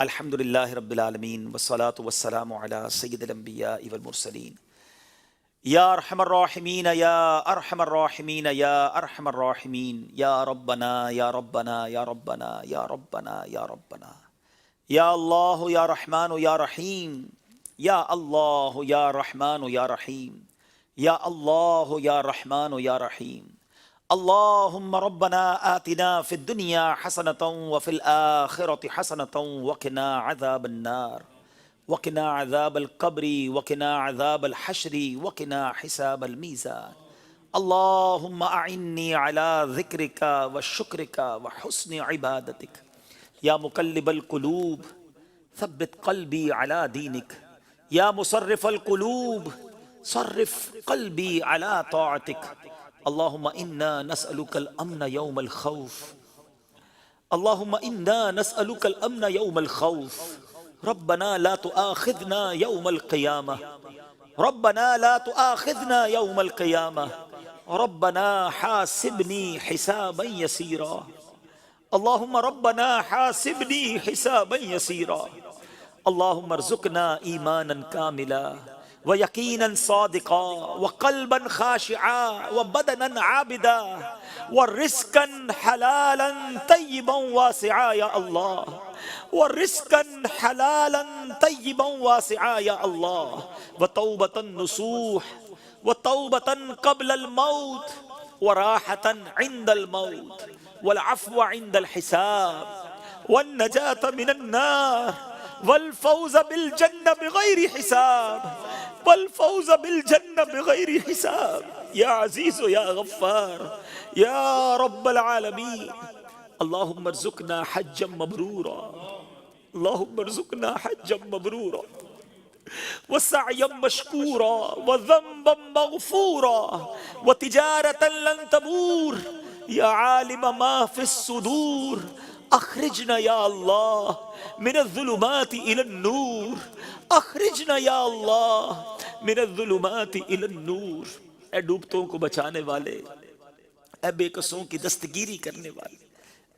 الحمد للہ رب العالمین والصلاة والسلام علی سید الانبیاء والمرسلین یا ارحم الراحمین یا ارحم الراحمین یا ارحم الراحمین یا ربنا یا ربنا یا ربنا یا ربنا یا ربنا یا اللہ یا رحمان یا رحیم یا اللہ یا رحمان یا رحیم یا اللہ یا رحمان یا رحیم اللہم ربنا آتنا فی الدنیا حسنة وفی الآخرة حسنة وقنا عذاب النار وقنا عذاب القبر وقنا عذاب الحشر وقنا حساب المیزان اللہم اعنی علی ذکرک وشکرک وحسن عبادتک یا مقلب القلوب ثبت قلبی علی دینک یا مصرف القلوب صرف قلبی علی طاعتک اللہم انا نسألک الامن یوم الخوف اللہم انا نسألک الامن یوم الخوف ربنا لا تؤاخذنا یوم القیامہ ربنا لا تؤاخذنا یوم القیامہ ربنا حاسبنی حسابا یسیرا اللہم ربنا حاسبنی حسابا یسیرا اللہم ارزقنا ایمانا کاملا ويقينا صادقا وقلبا خاشعا وبدنا عابدا ورزقا حلالا طيبا واسعا يا الله ورزقا حلالا طيبا واسعا يا الله وتوبة نصوح وتوبة قبل الموت وراحة عند الموت والعفو عند الحساب والنجاة من النار والفوز بالجنة بغير حساب والفوز بالجنة بغير حساب يا عزيز يا غفار يا رب العالمين اللهم ارزقنا حجا مبرورا اللهم ارزقنا حجا مبرورا وسعيا مشكورا وذنبا مغفورا وتجارة لن تبور يا عالم ما في الصدور اخرجنا یا اللہ من الظلمات الى النور اخرجنا یا اللہ من الظلمات الى النور اے ڈوبتوں کو بچانے والے اے بے کسوں کی دستگیری کرنے والے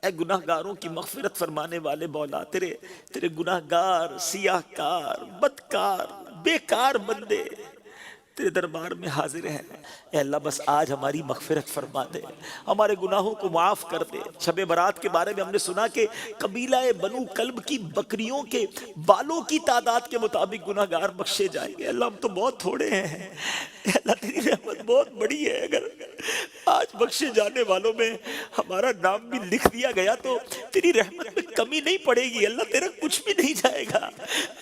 اے گناہگاروں کی مغفرت فرمانے والے مولا تیرے گناہگار سیاہکار بدکار بیکار بندے تیرے دربار میں حاضر ہیں اے اللہ بس آج ہماری مغفرت فرما دے ہمارے گناہوں کو معاف کر دے شب برات کے بارے میں ہم نے سنا کہ قبیلہ بنو کلب کی بکریوں کے بالوں کی تعداد کے مطابق گناہگار بخشے جائیں گے اللہ ہم تو بہت تھوڑے ہیں اے اللہ تیری رحمت بہت بڑی ہے اگر آج بخشے جانے والوں میں ہمارا نام بھی لکھ دیا گیا تو تیری رحمت میں کمی نہیں پڑے گی اللہ تیرا کچھ بھی نہیں جائے گا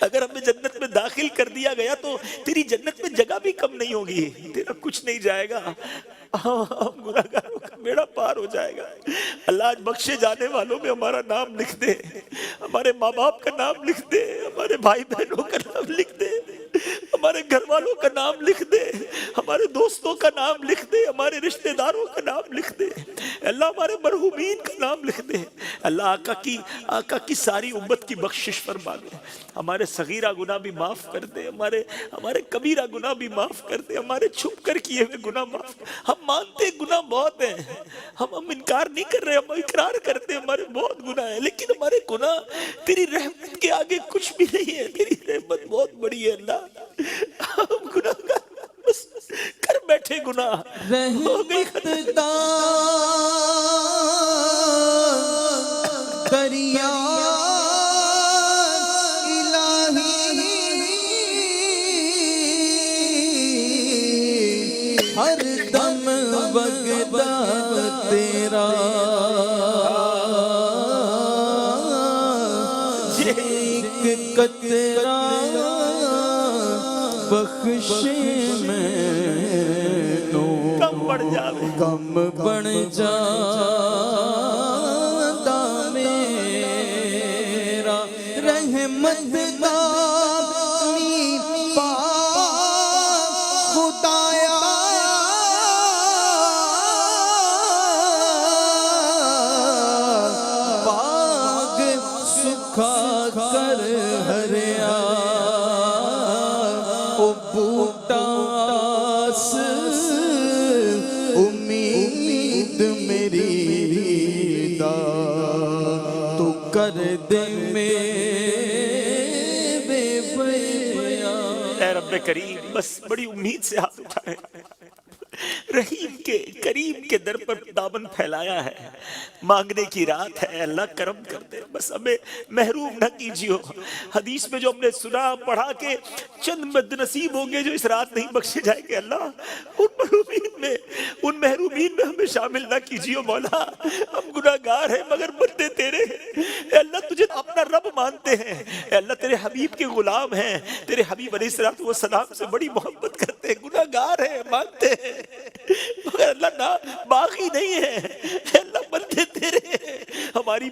اگر ہمیں جنت میں داخل کر دیا گیا تو تیری جنت میں جگہ بھی کم نہیں ہوگی تیرا کچھ نہیں جائے گا ہم گناہگاروں کا بیڑا پار ہو جائے گا اللہ آج بخشے جانے والوں میں ہمارا نام لکھ دے ہمارے ماں باپ کا نام لکھ دے ہمارے بھائی بہنوں کا نام لکھ دے ہمارے گھر والوں کا نام لکھ دے ہمارے دوستوں کا نام لکھ دے ہمارے رشتہ داروں کا نام لکھ دے اللہ ہمارے مرحومین کا نام لکھ دے اللہ آقا کی ساری امت کی بخشش فرما دے ہمارے صغیرہ گناہ بھی معاف کر دے ہمارے کبیرہ گناہ بھی معاف کر دے ہمارے چھپ کر کیے ہوئے گناہ معاف کر ہم مانتے گناہ بہت ہیں ہم انکار نہیں کر رہے ہم اقرار کرتے ہمارے بہت گناہ ہیں لیکن ہمارے گناہ تیری رحمت کے آگے کچھ بھی نہیں ہے تیری رحمت بہت بڑی ہے اللہ ہم گناہ بس کر بیٹھے گناہ رحمت دا دریا ہر دم وگدا تیرا ایک قطرہ بخش میں نو کم بڑھ جا میرا رحمت دا کر ہریا او بوٹاس امید میری دا تو کر دے میرے رب کریم بس بڑی امید سے ہاتھ اٹھائے، رحیم کے کریم کے در پر دامن پھیلایا ہے، مانگنے کی رات ہے، اللہ کرم کر دے، بس ہمیں محروم نہ کیجیو۔ حدیث میں جو ہم نے سنا پڑھا کہ چند بد نصیب ہوں گے جو اس رات نہیں بخشے جائیں گے، اللہ ان محرومین میں ہمیں شامل نہ کیجیو مولا۔ ہم گناہگار ہیں مگر بندے تیرے ہیں، اے اللہ تجھے اپنا رب مانتے ہیں، اے اللہ تیرے حبیب کے غلام ہیں، تیرے حبیب علیہ السلام سے بڑی محبت کرتے ہیں، گناہگار ہیں، مانتے ہیں مگر اللہ نہ باغی نہیں ہے، اے اللہ بندے تیرے ہیں۔ ہماری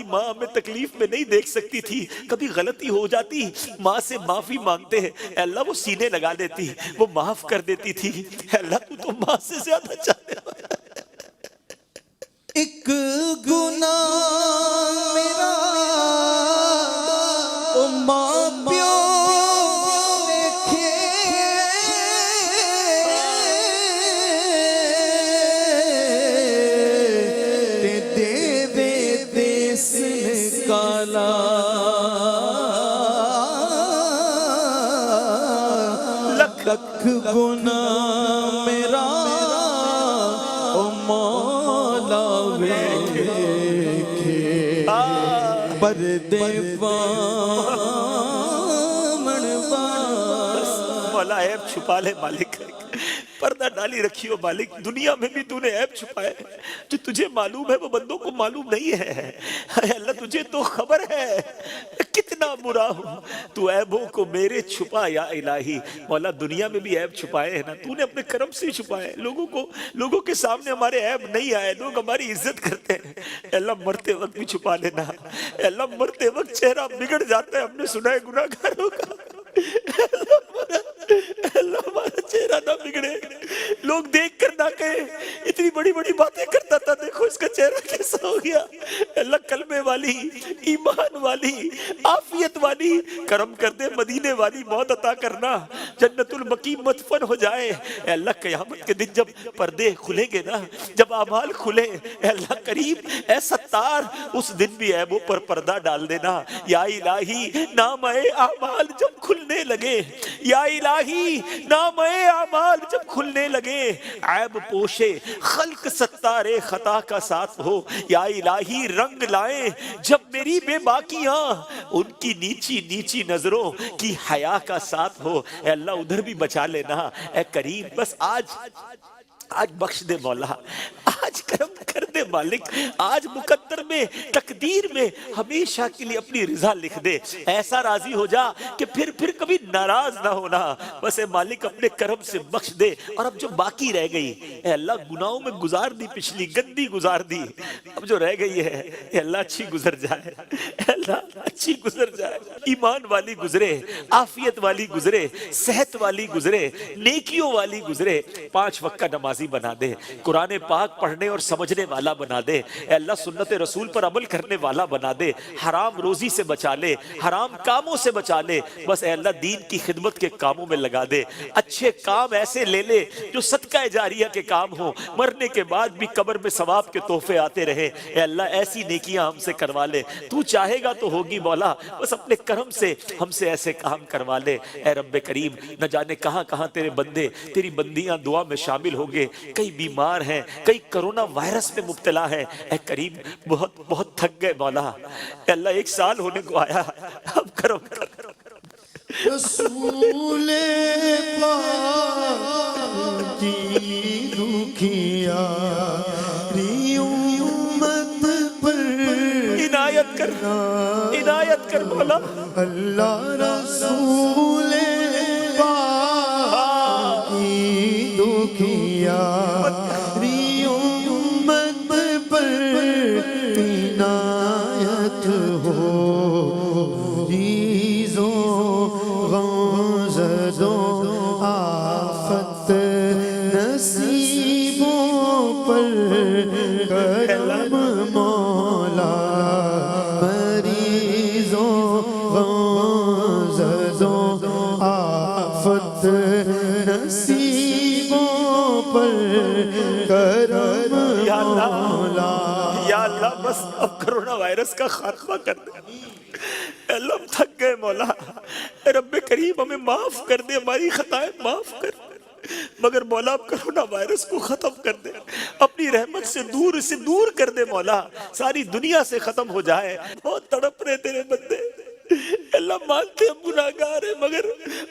ماں ہمیں تکلیف میں نہیں دیکھ سکتی تھی، کبھی غلطی ہو جاتی ماں سے معافی مانگتے ہیں، اے اللہ وہ سینے لگا دیتی، وہ معاف کر دیتی تھی، اے اللہ تو ماں سے زیادہ چاہتے ہیں۔ ایک گناہ میرا او ماں پیو لکھ گناہ میرا او مولا ویکھے پردے وامن بس مولا عیب چھپا لے مالک، پردہ ڈالی رکھی ہو مالک، دنیا میں بھی تو نے عیب چھپائے، جو تجھے معلوم ہے وہ بندوں کو معلوم نہیں ہے، اے اللہ تجھے تو خبر ہے کتنا برا ہوں، تو عیبوں کو میرے چھپا یا الہی۔ مولا دنیا میں بھی عیب چھپائے ہیں نا، تو نے اپنے کرم سے چھپائے، لوگوں کے سامنے ہمارے عیب نہیں آئے، لوگ ہماری عزت کرتے ہیں، اے اللہ مرتے وقت بھی چھپا لینا، اے اللہ مرتے وقت چہرہ بگڑ جاتا ہے، ہم نے سنا ہے گناہگاروں کا، اللہ ہمارا چہرہ نہ بگڑے، لوگ دیکھ کر نہ کہیں اتنی بڑی بڑی باتیں کرتا تھا، دیکھو اس کا چہرہ کیسا ہو گیا۔ اللہ کلمے والی، ایمان والی، عافیت والی کرم کر دے، مدینے والی موت عطا کرنا، جنت البقیع مدفن ہو جائے۔ اے اللہ قیامت کے دن جب پردے کھلیں گے نا، جب اعمال کھلے، اے اللہ کریم، اے ستار، اس دن بھی عیبوں پر پردہ ڈال دینا یا الہی۔ نام اعمال جب کھلنے لگے، یا الہی نام اعمال جب کھلنے لگے، عیب پوشے خلق ستار خطا کا ساتھ ہو، یا الہی رنگ لائیں جب میری بے باکیاں، ان کی نیچی نیچی نظروں کی حیا کا ساتھ ہو، اے اللہ ادھر بھی بچا لینا اے کریم۔ بس آج بخش دے مولا، آج کرم کر دے مالک، آج مقدر میں تقدیر میں ہمیشہ کے لیے اپنی رضا لکھ دے، ایسا راضی ہو جا کہ پھر کبھی ناراض نہ ہونا، بس اے مالک اپنے کرم سے بخش دے۔ اور اب جو باقی رہ گئی، اے اللہ گناہوں میں گزار دی، پچھلی گندی گزار دی، اب جو رہ گئی ہے اے اللہ اچھی گزر جائے، اے اللہ اچھی گزر جائے، ایمان والی گزرے، عافیت والی گزرے، صحت والی گزرے، نیکیوں والی گزرے، 5 وقت کا نمازی بنا دے، قرآن پاک پڑھنے اور سمجھنے والا بنا دے، اے اللہ سنت رسول پر عمل کرنے والا بنا دے، حرام روزی سے بچا لے، حرام کاموں سے بچا لے، بس اے اللہ دین کی خدمت کے کاموں میں لگا دے، اچھے کام ایسے لے لے جو صدقہ جاریہ کے کام ہوں، مرنے کے بعد بھی قبر میں ثواب کے تحفے آتے رہے، اے اللہ ایسی نیکیاں ہم سے کروا لے، تو چاہے گا تو ہوگی مولا، بس اپنے کرم سے ہم سے ایسے کام کروا لے اے رب کریم۔ نہ جانے کہاں کہاں تیرے بندے تیری بندیاں دعا میں شامل ہوں گے، کئی بیمار ہیں، کئی کرونا وائرس میں مبتلا ہیں، اے کریم بہت تھک گئے مولا، اے اللہ 1 سال ہونے کو آیا، اب کرم کر۔ رسول پاک کی دکھیا ری امت پر عنایت کر مولا، اللہ رسول پاک کی دکھیا ری امت پر عنایت ہو، ریزوں غمزدوں آفت نصیبوں پر کرم مولا، مریضوں غمزدوں آفت نصیبوں پر کرم مولا۔ یا اللہ بس اب کرونا وائرس کا خاتمہ کر دے، اے اللہ ہم تھک گئے مولا، اے رب کریم ہمیں معاف کر دے، ہماری خطائیں معاف کر دے، مگر مولا کرونا وائرس کو ختم کر دے، اپنی رحمت سے دور کر دے مولا، ساری دنیا سے ختم ہو جائے۔ بہت تڑپ رہے تیرے بندے، اللہ مانتے ہم گناہگار ہیں، مگر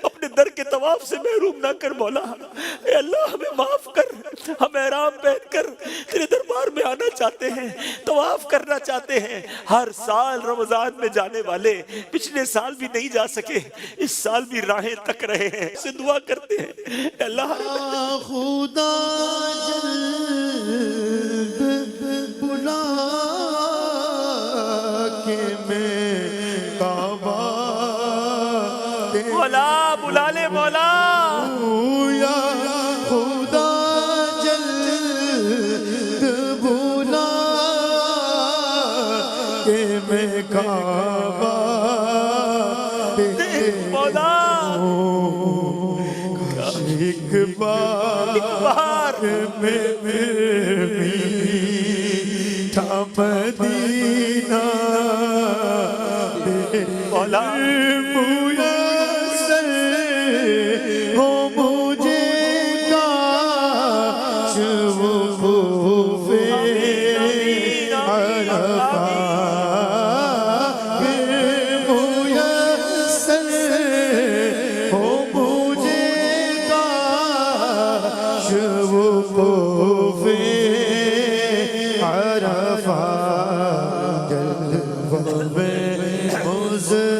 اپنے در کے طواف سے محروم نہ کر مولا۔ اے اللہ ہمیں معاف کر، ہم احرام پہن کر تیرے دربار میں آنا چاہتے ہیں، طواف کرنا چاہتے ہیں۔ ہر سال رمضان میں جانے والے پچھلے سال بھی نہیں جا سکے، اس سال بھی راہیں تک رہے ہیں، سے دعا کرتے ہیں اے اللہ خدا جلد بلا کے میں کعبہ مولا بلا لے مولا، یا خدا جلد بلا کے میں کعبہ مولا ایک بار میں میٹھا مدینہ مولا میسر ہو مجھے کاش وقوف عرفات میسر ہو مجھے کاش وقوف عرفات جلوہ میں مزدلفہ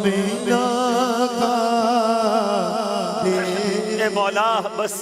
مینا کا اے مولا بس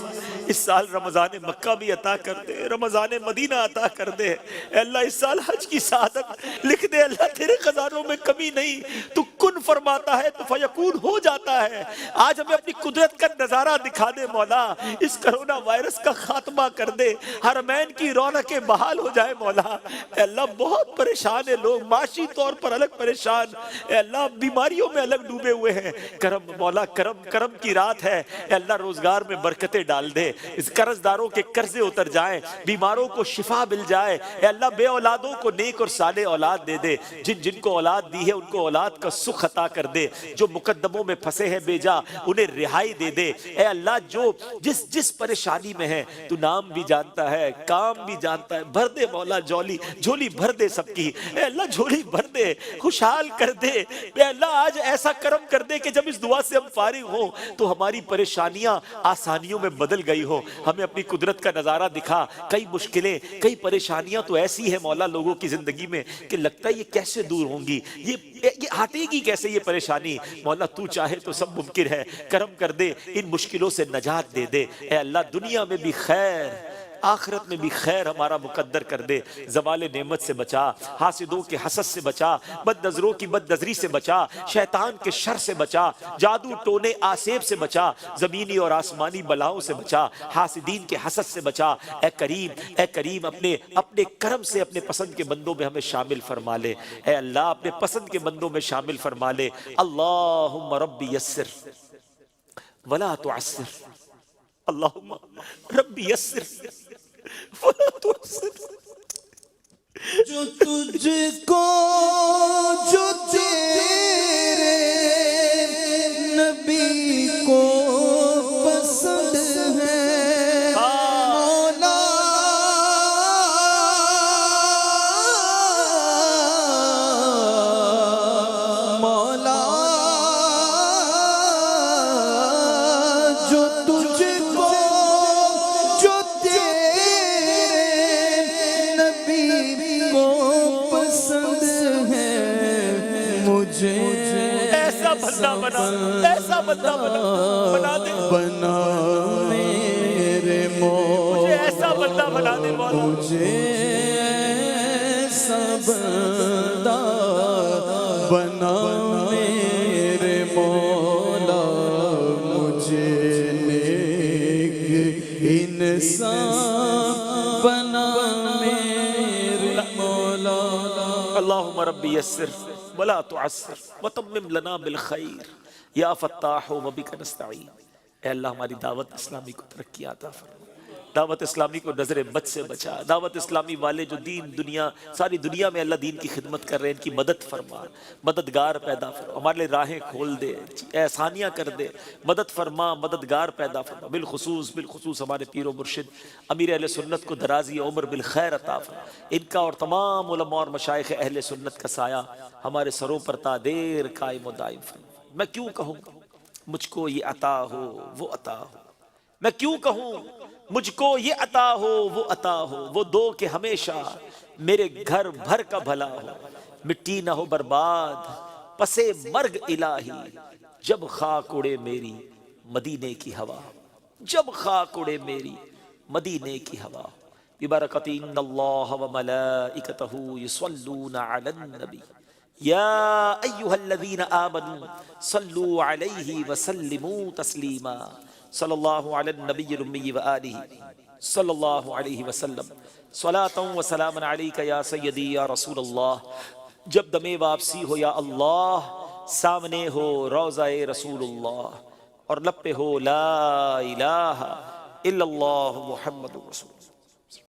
اس سال رمضان مکہ بھی عطا کر دے، رمضان مدینہ عطا کر دے، اے اللہ اس سال حج کی سعادت لکھ دے۔ اللہ تیرے خزانوں میں کمی نہیں، تو کن فرماتا ہے تو فیکون ہو جاتا ہے۔ آج ہمیں اپنی قدرت کا نظارہ دکھا دے مولا، اس کرونا وائرس کا خاتمہ کر دے، حرمین کی رونقیں بحال ہو جائے مولا۔ اے اللہ بہت پریشان ہیں لوگ، معاشی طور پر الگ پریشان، اے اللہ بیماریوں میں الگ ڈوبے ہوئے ہیں۔ کرم مولا، کرم کی رات ہے، اے اللہ روزگار میں برکتیں ڈال دے، اس قرض داروں کے قرضے اتر جائیں، بیماروں کو شفا مل جائے، اے اللہ بے اولادوں کو نیک اور صالح اولاد دے دے، جن کو اولاد دی ہے ان کو اولاد کا سکھ عطا کر دے، جو مقدموں میں پھنسے ہیں بیجا انہیں رہائی دے دے، اے اللہ جو جس پریشانی میں ہے تو نام بھی جانتا ہے، کام بھی جانتا ہے، بھر دے مولا جھولی بھر دے سب کی، اے اللہ جھولی بھر دے، خوشحال کر دے، اے اللہ آج ایسا کرم کر دے کہ جب اس دعا سے ہم فارغ ہوں تو ہماری پریشانیاں آسانیوں میں بدل گئی ہو۔ ہمیں اپنی قدرت کا نظارہ دکھا، کئی مشکلیں کئی پریشانیاں تو ایسی ہیں مولا لوگوں کی زندگی میں کہ لگتا ہے یہ کیسے دور ہوں گی، یہ ہٹے گی کیسے یہ پریشانی۔ مولا تو چاہے تو سب ممکن ہے، کرم کر دے، ان مشکلوں سے نجات دے دے، اے اللہ دنیا میں بھی خیر آخرت میں بھی خیر ہمارا مقدر کر دے، زوال نعمت سے بچا، حاسدوں کے حسد سے بچا، بد نظروں کی بد نظری سے بچا، شیطان کے شر سے بچا، جادو ٹونے آسیب سے بچا، زمینی اور آسمانی بلاؤں سے بچا، حاسدین کے حسد سے بچا۔ اے کریم اپنے کرم سے اپنے پسند کے بندوں میں ہمیں شامل فرما لے، اے اللہ اپنے پسند کے بندوں میں شامل فرما لے۔ اللہم رب یسر ولا تعسر، اللہم رب یسر ولا تعسر۔ جو تجھ کو جو تیرے نبی کو پسند ہے مولا، مولا جو تجھ کو جو تیرے نبی کو پسند ہے مجھے ایسا بندہ بنا دے، بنا میرے مجھے ایسا بندہ بنا دے مولا، مجھے ایسا بندہ بنا میرے مولا، مجھے نیک انسان بنا میرے مولا۔ اللہم رب یسر ولا تعسر وتمم لنا بالخیر یا فتاح وبک نستعین۔ اے اللہ ہماری دعوت اسلامی کو ترقی عطا فرما، دعوت اسلامی کو نظر بد سے بچا، دعوت اسلامی والے جو دین دنیا ساری دنیا میں اللہ دین کی خدمت کر رہے ہیں ان کی مدد فرما، مددگار پیدا فرما، ہمارے لیے راہیں کھول دے، احسانیاں کر دے، مدد فرما، مددگار پیدا فرما، بالخصوص ہمارے پیر و مرشد امیر اہل سنت کو درازی عمر بالخیر عطا فرما، ان کا اور تمام علماء اور مشائخ اہل سنت کا سایہ ہمارے سروں پر تا دیر قائم و دائم فرما۔ میں کیوں کہوں مجھ کو یہ عطا ہو وہ عطا ہو، میں کیوں کہوں مجھ کو یہ عطا ہو وہ عطا ہو، وہ دو کہ ہمیشہ میرے گھر بھر کا بھلا ہو، مٹی نہ ہو برباد پسے مرگ الہی، جب خاک اڑے میری مدینے کی ہوا، جب خاک اڑے میری مدینے کی ہوا، ببرکت ان اللہ وملائکتہ یصلون علی النبی یا ایہا الذین آمنوا صلوا علیہ وسلموا تسلیما، صلی اللہ علی النبی الامی وآلہ صلی اللہ علیہ وسلم، صلاۃ و سلام علیک یا سیدی یا رسول اللہ، جب دم واپسی ہو یا اللہ، سامنے ہو روضہ رسول اللہ، اور لب پہ ہو لا الہ الا اللہ محمد رسول اللہ۔